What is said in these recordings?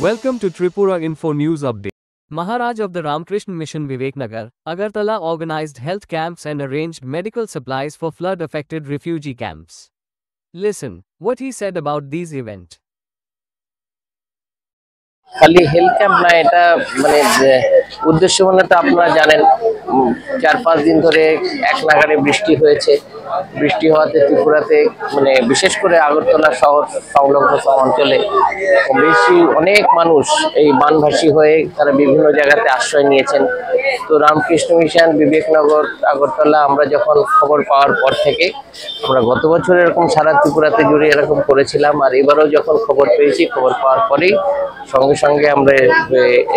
Welcome to Tripura Info News Update. Maharaj of the Ramakrishna Mission Viveknagar, Agartala organized health camps and arranged medical supplies for flood-affected refugee camps. Listen, what he said about these events. খালি health camp না, এটা মানে উদ্দেশ্য মানে তো আপনারা জানেন 4-5 দিন ধরে এক নাগাড়ে বৃষ্টি হয়েছে। বৃষ্টি হওয়াতে ত্রিপুরাতে মানে বিশেষ করে আগরতলা শহর সংলগ্ন অঞ্চলে বেশি অনেক মানুষ এই বানভাসী হয়ে তারা বিভিন্ন জায়গাতে আশ্রয় নিয়েছেন। তো রামকৃষ্ণ মিশন বিবেকনগর আগরতলা আমরা যখন খবর পাওয়ার পর থেকে আমরা গত বছর এরকম সারা ত্রিপুরাতে জুড়ে এরকম করেছিলাম, আর এবারও যখন খবর পেয়েছি খবর পাওয়ার পরেই সঙ্গে সঙ্গে আমরা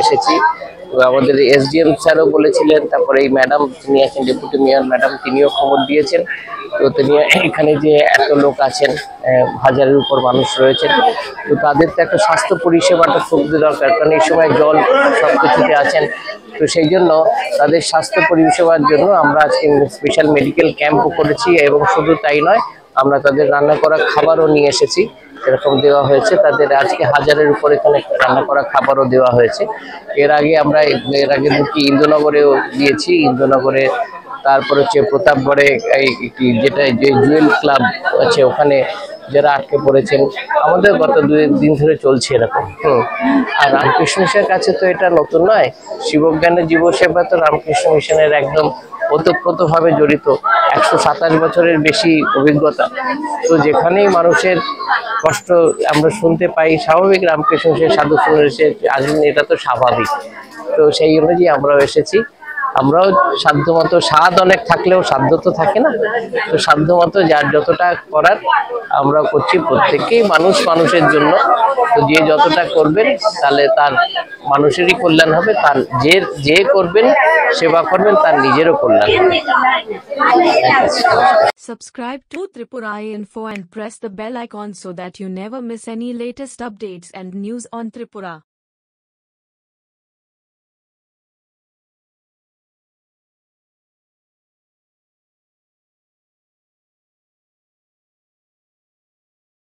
এসেছি। আমাদের এসডিএম স্যারও বলেছিলেন, তারপরে এই ম্যাডাম যিনি আছেন ডেপুটি মেয়র ম্যাডাম তিনিও খবর দিয়েছেন। তো তিনি এখানে যে এত লোক আছেন, হাজারের উপর মানুষ রয়েছেন, তো তাদের তো একটা স্বাস্থ্য পরিষেবাটা খুব দরকার, কারণ এই সময় জল সব কিছুতে আছেন। তো সেই জন্য তাদের স্বাস্থ্য পরিষেবার জন্য আমরা আজকে স্পেশাল মেডিকেল ক্যাম্পও করেছি, এবং শুধু তাই নয়, আমরা তাদের রান্না করা খাবারও নিয়ে এসেছি, এরকম দেওয়া হয়েছে। তাদের আজকে হাজারের উপর এখানে রান্না করা খাবারও দেওয়া হয়েছে। এর আগে ইন্দুনগরেও দিয়েছি, ইন্দুনগরে, তারপর হচ্ছে প্রতাপগড়ে যেটা যে জুয়েল ক্লাব আছে ওখানে যারা আটকে পড়েছেন, আমাদের গত 2 দিন ধরে চলছে এরকম। আর রামকৃষ্ণ মিশনের কাছে তো এটা নতুন নয়, শিবজ্ঞানের জীবসেবা তো রামকৃষ্ণ মিশনের একদম ওতপ্রোতভাবে জড়িত, 127 বছরের বেশি অভিজ্ঞতা। তো যেখানেই মানুষের কষ্ট আমরা শুনতে পাই, স্বাভাবিক রামকৃষ্ণ মিশনের সাধু শুনেছে আসবেন, এটা তো স্বাভাবিক। তো সেই অনুযায়ী আমরাও এসেছি। আমরাও সাধ্যমতো, স্বাদ অনেক থাকলেও সাধ্য তো থাকে না, তো সাধ্যমতো যার যতটা করার আমরা করছি। প্রত্যেকেই মানুষের জন্য, তো যে যতটা করবেন তাহলে তার মানুষেরই কল্যাণ হবে, তার যে করবেন সেবা করবেন তার নিজেরও কল্যাণ হবে। Subscribe to Tripura Info and press the bell icon so that you never miss any latest updates and news on Tripura.